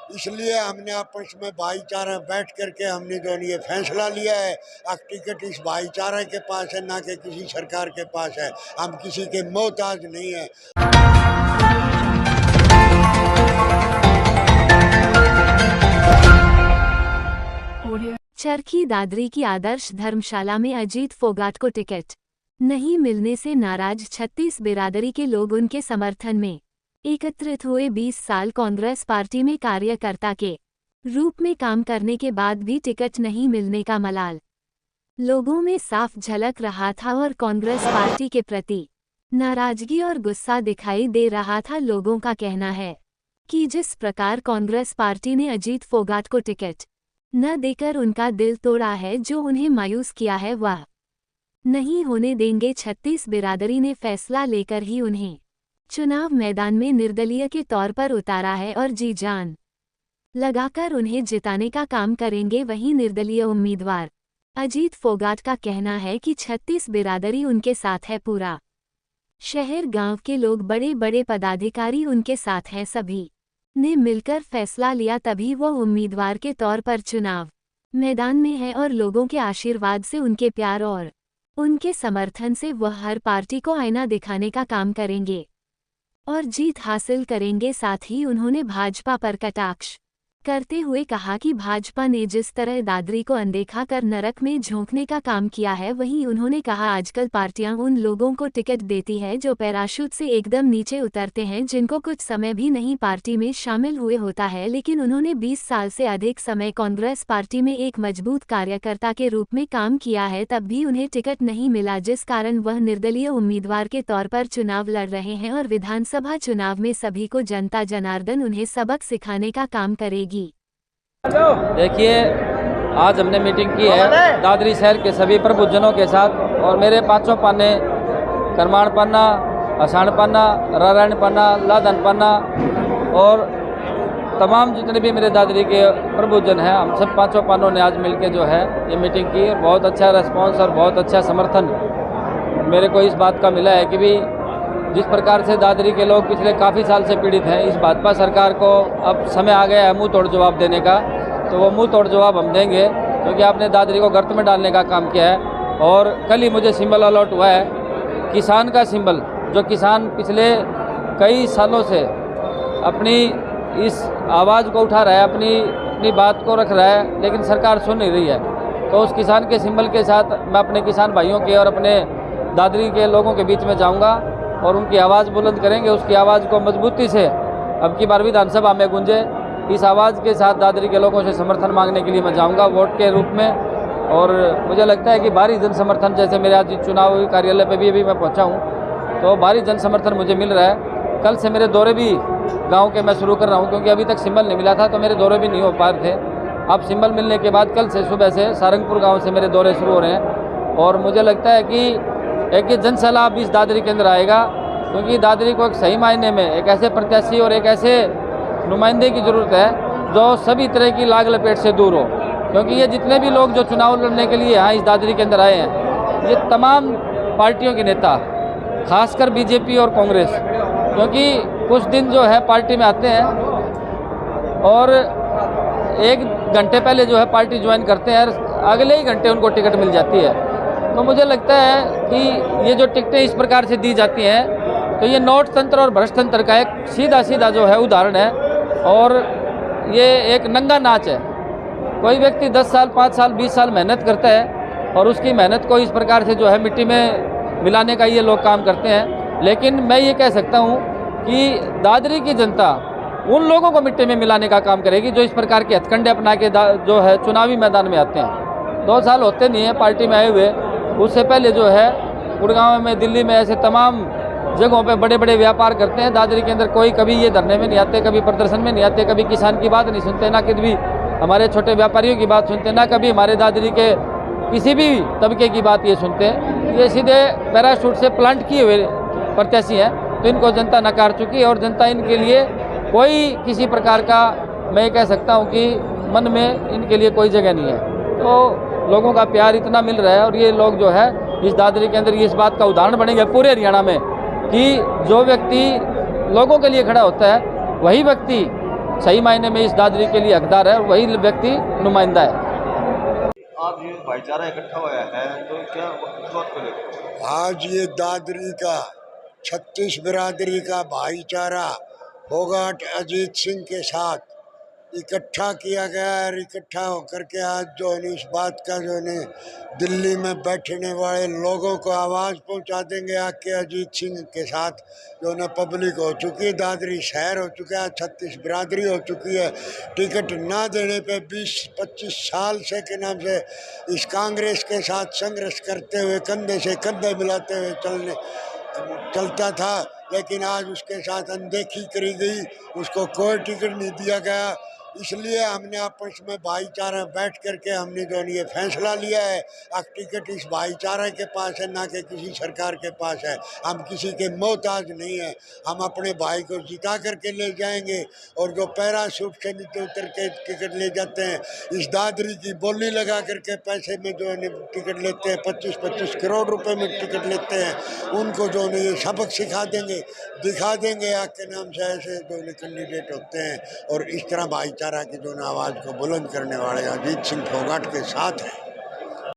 इसलिए हमने आपस में भाईचारा बैठ करके हमने जो ये फैसला लिया है। अब टिकट इस भाईचारा के पास है, ना कि किसी सरकार के पास है। हम किसी के मोहताज नहीं है। चरखी दादरी की आदर्श धर्मशाला में अजीत फोगाट को टिकट नहीं मिलने से नाराज 36 बिरादरी के लोग उनके समर्थन में एकत्रित हुए। 20 साल कांग्रेस पार्टी में कार्यकर्ता के रूप में काम करने के बाद भी टिकट नहीं मिलने का मलाल लोगों में साफ झलक रहा था और कांग्रेस पार्टी के प्रति नाराजगी और गुस्सा दिखाई दे रहा था। लोगों का कहना है कि जिस प्रकार कांग्रेस पार्टी ने अजीत फोगाट को टिकट न देकर उनका दिल तोड़ा है, जो उन्हें मायूस किया है, वह नहीं होने देंगे। 36 बिरादरी ने फैसला लेकर ही उन्हें चुनाव मैदान में निर्दलीय के तौर पर उतारा है और जी जान लगाकर उन्हें जिताने का काम करेंगे। वहीं निर्दलीय उम्मीदवार अजीत फोगाट का कहना है कि 36 बिरादरी उनके साथ है। पूरा शहर गांव के लोग, बड़े बड़े पदाधिकारी उनके साथ हैं। सभी ने मिलकर फैसला लिया, तभी वो उम्मीदवार के तौर पर चुनाव मैदान में है और लोगों के आशीर्वाद से, उनके प्यार और उनके समर्थन से वह हर पार्टी को आईना दिखाने का काम करेंगे और जीत हासिल करेंगे। साथ ही उन्होंने भाजपा पर कटाक्ष करते हुए कहा कि भाजपा ने जिस तरह दादरी को अनदेखा कर नरक में झोंकने का काम किया है, वहीं उन्होंने कहा आजकल पार्टियां उन लोगों को टिकट देती है जो पैराशूट से एकदम नीचे उतरते हैं, जिनको कुछ समय भी नहीं पार्टी में शामिल हुए होता है। लेकिन उन्होंने 20 साल से अधिक समय कांग्रेस पार्टी में एक मजबूत कार्यकर्ता के रूप में काम किया है, तब भी उन्हें टिकट नहीं मिला, जिस कारण वह निर्दलीय उम्मीदवार के तौर पर चुनाव लड़ रहे हैं और विधानसभा चुनाव में सभी को जनता जनार्दन उन्हें सबक सिखाने का काम करेगी। देखिए, आज हमने मीटिंग की है दादरी शहर के सभी प्रबुद्धजनों के साथ, और मेरे पांचों पाने, करमाण पन्ना, अषाढ़ पन्ना, नारायण पन्ना, लादन पन्ना और तमाम जितने भी मेरे दादरी के प्रबुद्धजन हैं, हम सब पांचों पानों ने आज मिलकर जो है ये मीटिंग की और बहुत अच्छा रिस्पॉन्स और बहुत अच्छा समर्थन मेरे को इस बात का मिला है कि भी जिस प्रकार से दादरी के लोग पिछले काफ़ी साल से पीड़ित हैं, इस भाजपा सरकार को अब समय आ गया है मुंह तोड़ जवाब देने का। तो वो मुंह तोड़ जवाब हम देंगे, क्योंकि आपने दादरी को गर्त में डालने का काम किया है। और कल ही मुझे सिंबल अलॉट हुआ है, किसान का सिंबल, जो किसान पिछले कई सालों से अपनी इस आवाज़ को उठा रहा है, अपनी बात को रख रहा है, लेकिन सरकार सुन नहीं रही है। तो उस किसान के सिंबल के साथ मैं अपने किसान भाइयों के और अपने दादरी के लोगों के बीच में जाऊँगा और उनकी आवाज़ बुलंद करेंगे। उसकी आवाज़ को मजबूती से अब की बार विधानसभा में गूंजे। इस आवाज़ के साथ दादरी के लोगों से समर्थन मांगने के लिए मैं जाऊंगा वोट के रूप में, और मुझे लगता है कि भारी जन समर्थन, जैसे मेरे आज चुनावी कार्यालय पे भी अभी मैं पहुंचा हूं, तो भारी जन समर्थन मुझे मिल रहा है। कल से मेरे दौरे भी गाँव के मैं शुरू कर रहा हूँ, क्योंकि अभी तक सिंबल नहीं मिला था तो मेरे दौरे भी नहीं हो पा रहे थे। अब सिंबल मिलने के बाद कल से सुबह से सारंगपुर गाँव से मेरे दौरे शुरू हो रहे हैं, और मुझे लगता है कि एक ये जन सैलाब इस दादरी के अंदर आएगा, क्योंकि दादरी को एक सही मायने में एक ऐसे प्रत्याशी और एक ऐसे नुमाइंदे की ज़रूरत है जो सभी तरह की लाग लपेट से दूर हो। क्योंकि ये जितने भी लोग जो चुनाव लड़ने के लिए यहाँ इस दादरी के अंदर आए हैं, ये तमाम पार्टियों के नेता, खासकर बीजेपी और कांग्रेस, क्योंकि कुछ दिन जो है पार्टी में आते हैं और एक घंटे पहले जो है पार्टी ज्वाइन करते हैं, अगले ही घंटे उनको टिकट मिल जाती है। तो मुझे लगता है कि ये जो टिकटें इस प्रकार से दी जाती हैं, तो ये नोट तंत्र और भ्रष्ट तंत्र का एक सीधा जो है उदाहरण है, और ये एक नंगा नाच है। कोई व्यक्ति 10 साल, 5 साल, 20 साल मेहनत करता है और उसकी मेहनत को इस प्रकार से जो है मिट्टी में मिलाने का ये लोग काम करते हैं। लेकिन मैं ये कह सकता हूँ कि दादरी की जनता उन लोगों को मिट्टी में मिलाने का काम करेगी जो इस प्रकार के हथकंडे अपना के जो है चुनावी मैदान में आते हैं। 2 साल होते नहीं है पार्टी में आए हुए, उससे पहले जो है गुड़गांव में, दिल्ली में, ऐसे तमाम जगहों पे बड़े बड़े व्यापार करते हैं। दादरी के अंदर कोई कभी ये धरने में नहीं आते, कभी प्रदर्शन में नहीं आते, कभी किसान की बात नहीं सुनते, ना कभी हमारे छोटे व्यापारियों की बात सुनते, ना कभी हमारे दादरी के किसी भी तबके की बात ये सुनते हैं। ये सीधे पैराशूट से प्लांट किए हुए प्रत्याशी हैं, तो इनको जनता नकार चुकी है और जनता इनके लिए कोई किसी प्रकार का, मैं ये कह सकता हूँ कि मन में इनके लिए कोई जगह नहीं है। तो लोगों का प्यार इतना मिल रहा है, और ये लोग जो है इस दादरी के अंदर इस बात का उदाहरण बनेंगे पूरे हरियाणा में कि जो व्यक्ति लोगों के लिए खड़ा होता है, वही व्यक्ति सही मायने में इस दादरी के लिए हकदार है और वही व्यक्ति नुमाइंदा है। आज ये भाईचारा इकट्ठा हुआ है तो क्या किस बात को लेकर? आज ये दादरी का 36 बिरादरी का भाईचारा फोगाट अजीत सिंह के साथ इकट्ठा किया गया है। और इकट्ठा होकर के आज जो है इस बात का जो है दिल्ली में बैठने वाले लोगों को आवाज़ पहुंचा देंगे आके अजीत सिंह के साथ जो है पब्लिक हो चुकी है, दादरी शहर हो चुका है, 36 बिरादरी हो चुकी है। टिकट ना देने पे 20-25 साल से के नाम से इस कांग्रेस के साथ संघर्ष करते हुए कंधे से कंधे मिलाते हुए चलता था, लेकिन आज उसके साथ अनदेखी करी गई, उसको कोई टिकट नहीं दिया गया। इसलिए हमने आपस में भाईचारा बैठ करके हमने जो ये फैसला लिया है, अब टिकट इस भाईचारे के पास है, ना कि किसी सरकार के पास है। हम किसी के मोहताज नहीं है, हम अपने भाई को जिता करके ले जाएंगे। और जो पैराशूट से नीचे उतर के टिकट ले जाते हैं, इस दादरी की बोली लगा करके पैसे में जो है टिकट लेते हैं, 25-25 करोड़ रुपए में टिकट लेते हैं, उनको जो है ये सबक सिखा देंगे, दिखा देंगे आग के नाम से ऐसे जो कैंडिडेट होते हैं। और इस तरह भाईचारा की जो आवाज़ को बुलंद करने वाले अजीत सिंह फोगाट के साथ हैं।